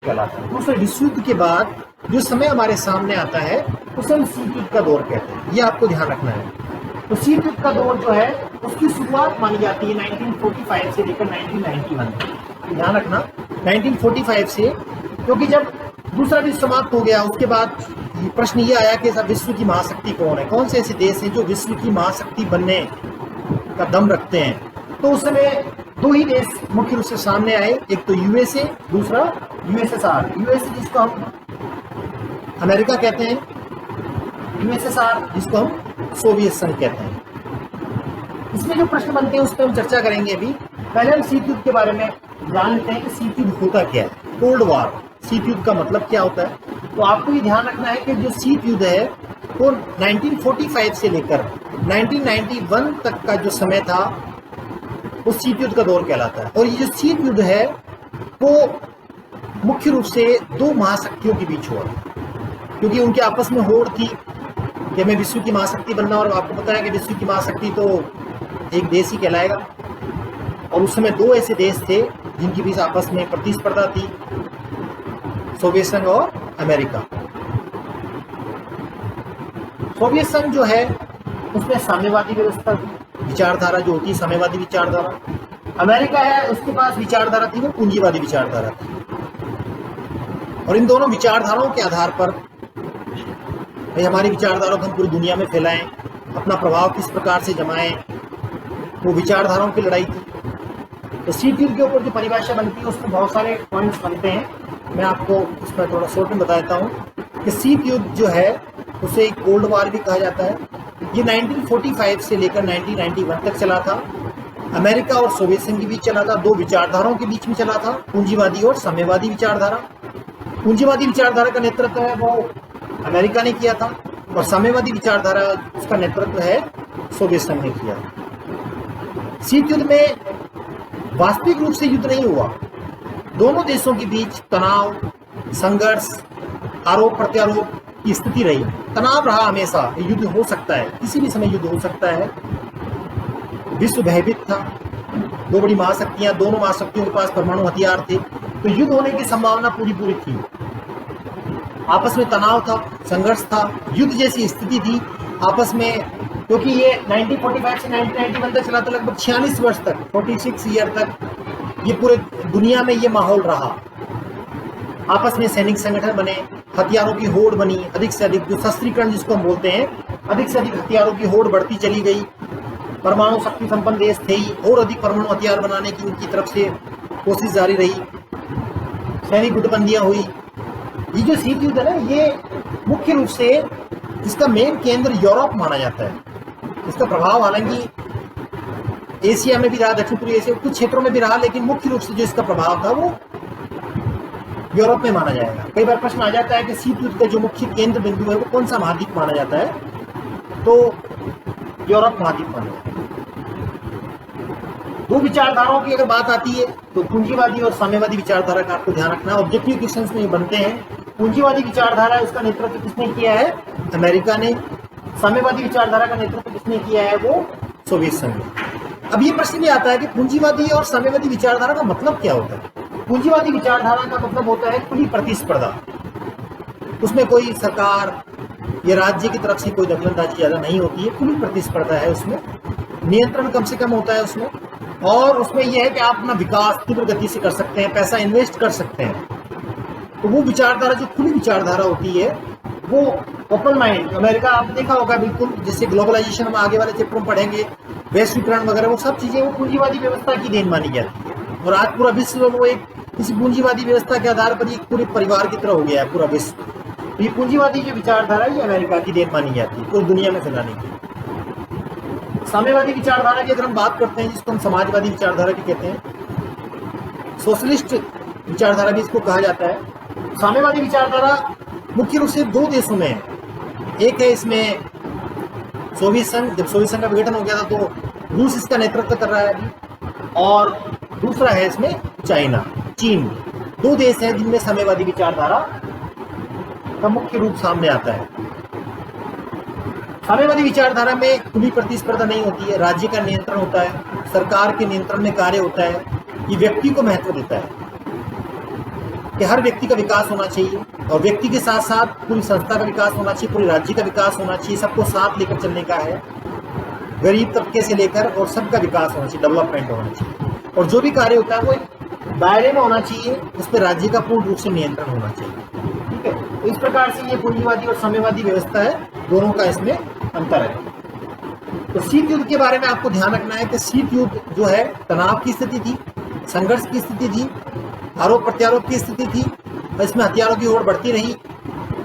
कहलाता है। दूसरे विश्व युद्ध के बाद जो समय हमारे सामने आता है उसे हम शीत युद्ध का दौर कहते हैं, ये आपको ध्यान रखना है। तो शीत युद्ध का दौर जो है उसकी शुरुआत मानी जाती है 1945 से लेकर 1991 तक। ध्यान रखना 1945 से, क्योंकि जब दूसरा विश्व समाप्त हो गया उसके बाद प्रश्न ये आया कि विश्व की महाशक्ति कौन है, कौन से ऐसे देश हैं जो विश्व की महाशक्ति बनने का दम रखते हैं। तो उस समय दो ही देश मुख्य रूप से सामने आए, एक तो यूएसए, दूसरा यूएसएसआर। यूएसए जिसको हम अमेरिका कहते हैं, यूएसएसआर जिसको हम सोवियत संघ कहते हैं। इसमें जो प्रश्न बनते हैं उस पर हम चर्चा करेंगे। अभी पहले हम शीत युद्ध के बारे में जान लेते हैं कि शीत युद्ध होता क्या है। कोल्ड वॉर, शीत युद्ध का मतलब क्या होता है। तो आपको ये ध्यान रखना है कि जो शीत युद्ध है वो 1945 से लेकर 1991 तक का जो समय था उस शीत युद्ध का दौर कहलाता है। और ये जो शीत युद्ध है वो मुख्य रूप से दो महाशक्तियों के बीच हुआ, क्योंकि उनके आपस में होड़ थी कि हमें विश्व की महाशक्ति बनना। और आपको पता है कि विश्व की महाशक्ति तो एक देश ही कहलाएगा। और उस समय दो ऐसे देश थे जिनके बीच आपस में प्रतिस्पर्धा थी, सोवियत संघ और अमेरिका। सोवियत संघ जो है उसमें साम्यवादी व्यवस्था थी, विचारधारा जो होती है साम्यवादी विचारधारा। अमेरिका है उसके पास विचारधारा थी वो पूंजीवादी विचारधारा थी। और इन दोनों विचारधाराओं के आधार पर भाई हमारी विचारधारा को हम पूरी दुनिया में फैलाएं, अपना प्रभाव किस प्रकार से जमाएं, वो विचारधाराओं की लड़ाई थी। तो शीत युद्ध के ऊपर जो परिभाषा बनती है उसमें बहुत सारे पॉइंट्स बनते हैं। मैं आपको इसमें थोड़ा शॉर्ट में बता देता हूँ कि शीत युद्ध जो है उसे कोल्ड वॉर भी कहा जाता है। ये 1945 से लेकर 1991 तक चला था। अमेरिका और सोवियत संघ के बीच चला था, दो विचारधाराओं के बीच में चला था, पूंजीवादी और साम्यवादी विचारधारा। पूंजीवादी विचारधारा का नेतृत्व है वो अमेरिका ने किया था और साम्यवादी विचारधारा उसका नेतृत्व है सोवियत संघ ने किया। शीत युद्ध में वास्तविक रूप से युद्ध नहीं हुआ, दोनों देशों के बीच तनाव, संघर्ष, आरोप प्रत्यारोप की स्थिति रही। तनाव रहा हमेशा, युद्ध हो सकता है, किसी भी समय युद्ध हो सकता है। विश्व भयभीत था, दो बड़ी महाशक्तियां, दोनों महाशक्तियों के पास परमाणु हथियार थे, तो युद्ध होने की संभावना पूरी थी। आपस में तनाव था, संघर्ष था, युद्ध जैसी स्थिति थी आपस में, क्योंकि ये 1945 से 1991 तक चला था, लगभग 46 वर्ष तक, 46 ईयर तक ये पूरे दुनिया में ये माहौल रहा। आपस में सैनिक संगठन बने, हथियारों की होड़ बनी, अधिक से अधिक जो शस्त्रीकरण जिसको हम बोलते हैं, अधिक से अधिक हथियारों की होड़ बढ़ती चली गई। परमाणु शक्ति संपन्न देश थे ही, और अधिक परमाणु हथियार बनाने की उनकी तरफ से कोशिश जारी रही, सैनिक गुटबंदियां हुई। ये जो शीत युद्ध है ना, ये मुख्य रूप से इसका मेन केंद्र यूरोप माना जाता है। इसका प्रभाव हालांकि एशिया में भी रहा, दक्षिण पूर्व एशिया कुछ क्षेत्रों में भी रहा, लेकिन मुख्य रूप से जो इसका प्रभाव था वो यूरोप में माना जाएगा। कई बार प्रश्न आ जाता है कि शीत युद्ध का जो मुख्य केंद्र बिंदु है वो कौन सा महाद्वीप माना जाता है, तो यूरोप महाद्वीप माना जाता है। दो विचारधाराओं की अगर बात आती है तो पूंजीवादी और साम्यवादी विचारधारा का आपको ध्यान रखना। ऑब्जेक्टिव क्वेश्चंस में बनते हैं। पूंजीवादी विचारधारा उसका नेतृत्व किसने किया है, अमेरिका ने। साम्यवादी विचारधारा का नेतृत्व किसने किया है, वो सोवियत संघ ने। अब ये प्रश्न भी आता है कि पूंजीवादी और साम्यवादी विचारधारा का मतलब क्या होता है। पूंजीवादी विचारधारा का मतलब होता है खुली प्रतिस्पर्धा, उसमें कोई सरकार या राज्य की तरफ से कोई दखलंदाजी ज्यादा नहीं होती है, खुली प्रतिस्पर्धा है, उसमें नियंत्रण कम से कम होता है उसमें। और उसमें यह है कि आप अपना विकास तीव्र गति से कर सकते हैं, पैसा इन्वेस्ट कर सकते हैं। तो वो विचारधारा जो खुली विचारधारा होती है वो ओपन माइंड, अमेरिका आपने देखा होगा बिल्कुल, जैसे ग्लोबलाइजेशन हम आगे वाले चैप्टर में पढ़ेंगे, वैश्वीकरण वगैरह, वो सब चीजें वो पूंजीवादी व्यवस्था की देन मानी जाती है। और आज पूरा विश्व वो एक इस पूंजीवादी व्यवस्था के आधार पर एक पूरे परिवार की तरह हो गया है पूरा विश्व। ये पूंजीवादी जो विचारधारा ये अमेरिका की देन मानी जाती है पूरी दुनिया में फैलाने की। साम्यवादी विचारधारा की अगर हम बात करते हैं, जिसको हम समाजवादी विचारधारा भी कहते हैं, सोशलिस्ट विचारधारा भी इसको कहा जाता है। साम्यवादी विचारधारा मुख्य रूप से दो देशों में है। एक है इसमें सोवियत संघ, जब सोवियत संघ का विघटन हो गया था तो रूस इसका नेतृत्व कर रहा है अभी, और दूसरा है इसमें चाइना, चीन। दो देश हैं जिनमें साम्यवादी विचारधारा का मुख्य रूप सामने आता है। साम्यवादी विचारधारा में खुली प्रतिस्पर्धा नहीं होती है, राज्य का नियंत्रण होता है, सरकार के नियंत्रण में कार्य होता है, ये व्यक्ति को महत्व देता है। कि हर व्यक्ति का विकास होना चाहिए, और व्यक्ति के साथ साथ पूरी संस्था का विकास होना चाहिए, पूरे राज्य का विकास होना चाहिए, सबको साथ लेकर चलने का है, गरीब तबके से लेकर और सबका विकास होना चाहिए, डेवलपमेंट होना चाहिए, और जो भी कार्य होता है वो एक दायरे में होना चाहिए, उस पर राज्य का पूर्ण रूप से नियंत्रण होना चाहिए। ठीक है, तो इस प्रकार से ये पूंजीवादी और साम्यवादी व्यवस्था है, दोनों का इसमें अंतर है। तो शीत युद्ध के बारे में आपको ध्यान रखना है कि शीत युद्ध जो है तनाव की स्थिति थी, संघर्ष की स्थिति थी, आरोप प्रत्यारोप की स्थिति थी, और इसमें हथियारों की होड़ बढ़ती रही,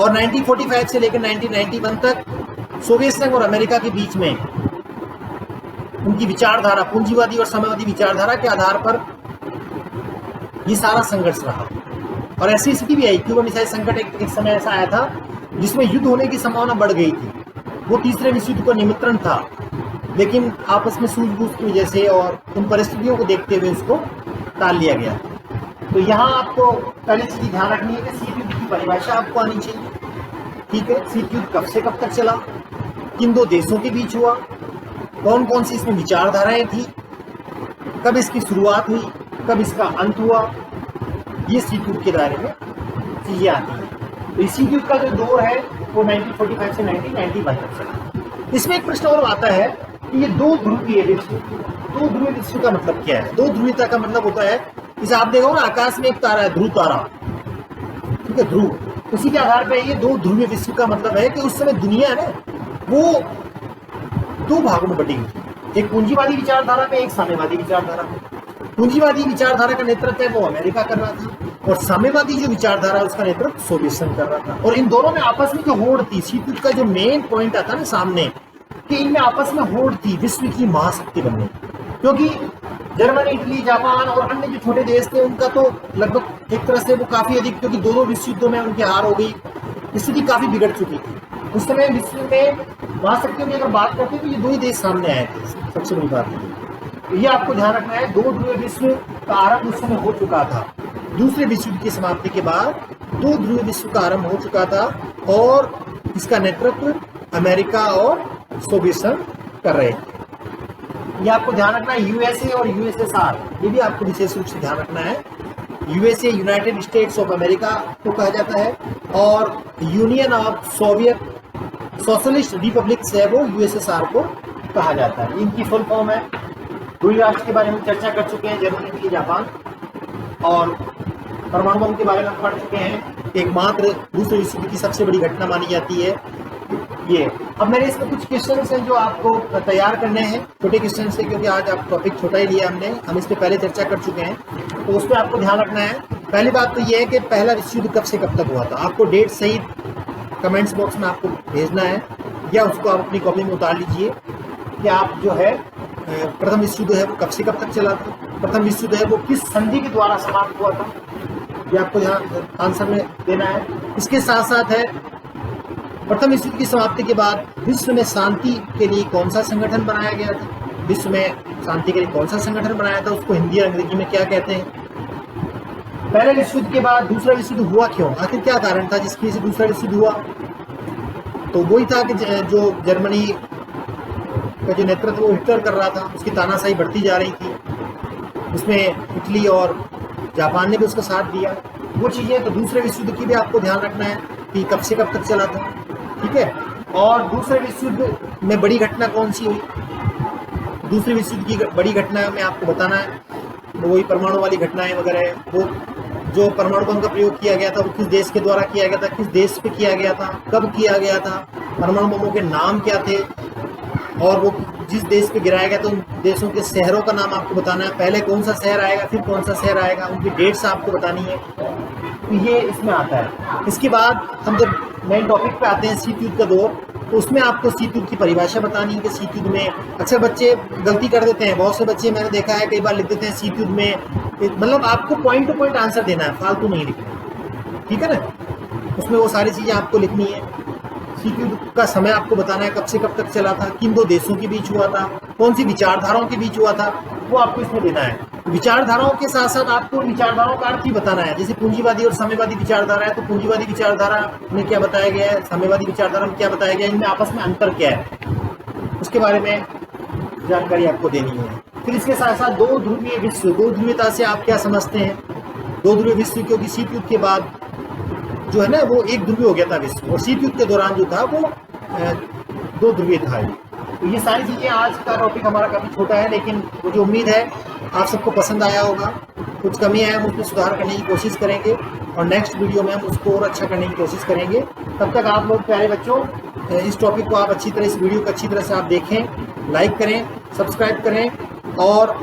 और 1945 से लेकर 1991 तक सोवियत संघ और अमेरिका के बीच में उनकी विचारधारा, पूंजीवादी और साम्यवादी विचारधारा के आधार पर ये सारा संघर्ष रहा। और ऐसी स्थिति भी आई, क्यूबा मिसाइल संकट एक समय ऐसा आया था जिसमें युद्ध होने की संभावना बढ़ गई थी। वो तीसरे विश्व युद्ध का निमित्रण था, लेकिन आपस में सूझबूझ की वजह से और उन परिस्थितियों को देखते हुए उसको टाल लिया गया। तो यहाँ आपको पहली चीज ध्यान रखनी है कि शीत युद्ध की परिभाषा आपको आनी चाहिए। ठीक है, शीत युद्ध कब से कब तक चला, किन दो देशों के बीच हुआ, कौन कौन सी इसमें विचारधाराएं थी, कब इसकी शुरुआत हुई, कब इसका अंत हुआ, ये शीत युद्ध के दायरे में चीजें आती हैं। तो इस शीत युद्ध का जो दौर है वो 1945 से 1991 तक चला। इसमें एक प्रश्न और आता है कि ये दो ध्रुवीय विश्व, दो ध्रुवीय विश्व का मतलब क्या है? दो ध्रुवीयता का मतलब होता है, इसे आप देखो ना, आकाश में एक तारा है, ध्रुव तारा, ठीक है, ध्रुव, उसी के आधार पर ये दो ध्रुवीय विश्व का मतलब है कि उस समय दुनिया है ना वो दो भागों में बटी हुई, एक पूंजीवादी विचारधारा में, एक साम्यवादी विचारधारा में। पूंजीवादी विचारधारा का नेतृत्व है वो अमेरिका कर रहा था, और साम्यवादी जो विचारधारा है उसका नेतृत्व सोवियत संघ कर रहा था। और इन दोनों में आपस में जो होड़ थी, शीत युद्ध का जो मेन पॉइंट आता ना सामने, कि इनमें आपस में होड़ थी विश्व की महाशक्ति बनने, क्योंकि जर्मनी, इटली, जापान और अन्य जो छोटे देश थे उनका तो लगभग एक तरह से वो काफी अधिक, क्योंकि दोनों विश्व युद्धों में उनकी हार हो गई, स्थिति काफी बिगड़ चुकी थी। उस समय विश्व में महाशक्तियों की अगर बात करते हैं तो ये दो ही देश सामने आए थे, सबसे बड़ी बात है। तो ये आपको ध्यान रखना है, दो ध्रुवीय विश्व का आरंभ उस समय हो चुका था। दूसरे विश्व युद्ध की समाप्ति के बाद दो ध्रुवीय विश्व का आरंभ हो चुका था, और इसका नेतृत्व अमेरिका और सोवियत संघ कर रहे थे। ये आपको ध्यान रखना है, यूएसए और यूएसएसआर, ये भी आपको विशेष रूप से ध्यान रखना है। USA United states of America को कहा जाता है, और union of Soviet socialist republics है वो यूएसएसआर को कहा जाता है। इनकी फुल फॉर्म है। ध्रुवीय राष्ट्र के बारे में चर्चा कर चुके हैं, जर्मनी, इटली, जापान, और परमाणु बम के बारे में पढ़ चुके हैं। एकमात्र दूसरे विश्व युद्ध की सबसे बड़ी घटना मानी जाती है ये। अब मेरे इसमें कुछ क्वेश्चंस हैं जो आपको तैयार करने हैं, छोटे क्वेश्चंस है, क्योंकि आज आप टॉपिक छोटा ही लिया हमने, हम इस पर पहले चर्चा कर चुके हैं, तो उस पर आपको ध्यान रखना है। पहली बात तो ये है कि पहला विश्व युद्ध कब से कब तक हुआ था, आपको डेट सहित कमेंट्स बॉक्स में आपको भेजना है, या उसको आप अपनी कॉपी में उतार लीजिए कि आप जो है प्रथम विश्व युद्ध है वो कब से कब तक चला था, प्रथम विश्व युद्ध है वो किस संधि के द्वारा समाप्त हुआ था, ये आपको यहाँ आंसर में देना है। इसके साथ साथ है प्रथम विश्व युद्ध की समाप्ति के बाद विश्व में शांति के लिए कौन सा संगठन बनाया गया था, विश्व में शांति के लिए कौन सा संगठन बनाया था, उसको हिंदी और अंग्रेजी में क्या कहते हैं। पहले विश्व युद्ध के बाद दूसरा विश्व युद्ध हुआ क्यों, आखिर क्या कारण था जिसकी वजह से दूसरा विश्व युद्ध हुआ? तो वही था कि जो जर्मनी का जो नेतृत्व वो हिटलर कर रहा था, उसकी तानाशाही बढ़ती जा रही थी, उसमें इटली और जापान ने भी उसका साथ दिया, वो चीज़ें। तो दूसरे विश्व युद्ध की भी आपको ध्यान रखना है कि कब से कब तक चला था, ठीक है। और दूसरे विश्व युद्ध में बड़ी घटना कौन सी हुई, दूसरे विश्व युद्ध की बड़ी घटना में आपको बताना है, वही परमाणु वाली घटनाएं वगैरह, वो जो परमाणु बम का प्रयोग किया गया था वो किस देश के द्वारा किया गया था, किस देश पे किया गया था, कब किया गया था, परमाणु बमों के नाम क्या थे, और वो जिस देश पे गिराया गया तो उन देशों के शहरों का नाम आपको बताना है, पहले कौन सा शहर आएगा फिर कौन सा शहर आएगा, उनकी डेट्स आपको बतानी है। तो ये इसमें आता है। इसके बाद हम जब मेन टॉपिक पे आते हैं शीत युद्ध का दौर, तो उसमें आपको शीत युद्ध की परिभाषा बतानी है कि शीत युद्ध में, अक्सर बच्चे गलती कर देते हैं, बहुत से बच्चे मैंने देखा है कई बार लिख देते हैं शीत युद्ध में, मतलब आपको पॉइंट टू पॉइंट आंसर देना है, फालतू नहीं लिखना, ठीक है ना। उसमें वो सारी चीज़ें आपको लिखनी है। शीत युद्ध का समय आपको बताना है, कब से कब तक चला था, किन दो देशों के बीच हुआ था, कौन सी विचारधाराओं के बीच हुआ था, वो आपको इसमें देना है। विचारधाराओं के साथ साथ आपको विचारधाराओं का अर्थ भी बताना है, जैसे पूंजीवादी और साम्यवादी विचारधारा है, तो पूंजीवादी विचारधारा में क्या बताया गया है, साम्यवादी विचारधारा में क्या बताया गया है, इनमें आपस में अंतर क्या है, उसके बारे में जानकारी आपको देनी है। फिर इसके साथ साथ दो ध्रुवीय विश्व, दो ध्रुवीयता से आप क्या समझते हैं, दो ध्रुवीय विश्व, क्योंकि शीत युद्ध के बाद जो है ना वो एक ध्रुवीय हो गया था विश्व, और शीत युद्ध के दौरान जो था वो दो ध्रुवीय था। तो ये सारी चीज़ें, आज का टॉपिक हमारा काफ़ी छोटा है, लेकिन मुझे उम्मीद है आप सबको पसंद आया होगा। कुछ कमी है हम उसमें सुधार करने की कोशिश करेंगे, और नेक्स्ट वीडियो में हम उसको और अच्छा करने की कोशिश करेंगे। तब तक आप लोग प्यारे बच्चों इस टॉपिक को आप अच्छी तरह, इस वीडियो को अच्छी तरह से आप देखें, लाइक करें, सब्सक्राइब करें, और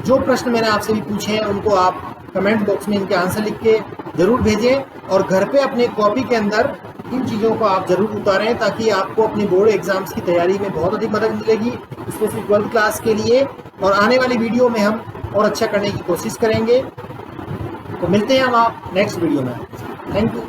जो प्रश्न मैंने आपसे भी पूछे हैं उनको आप कमेंट बॉक्स में इनके आंसर लिख के ज़रूर भेजें, और घर पे अपने कॉपी के अंदर इन चीज़ों को आप ज़रूर उतारें, ताकि आपको अपने बोर्ड एग्जाम्स की तैयारी में बहुत अधिक मदद मिलेगी, स्पेशली 12th क्लास के लिए। और आने वाली वीडियो में हम और अच्छा करने की कोशिश करेंगे। तो मिलते हैं हम आप नेक्स्ट वीडियो में। Thank you.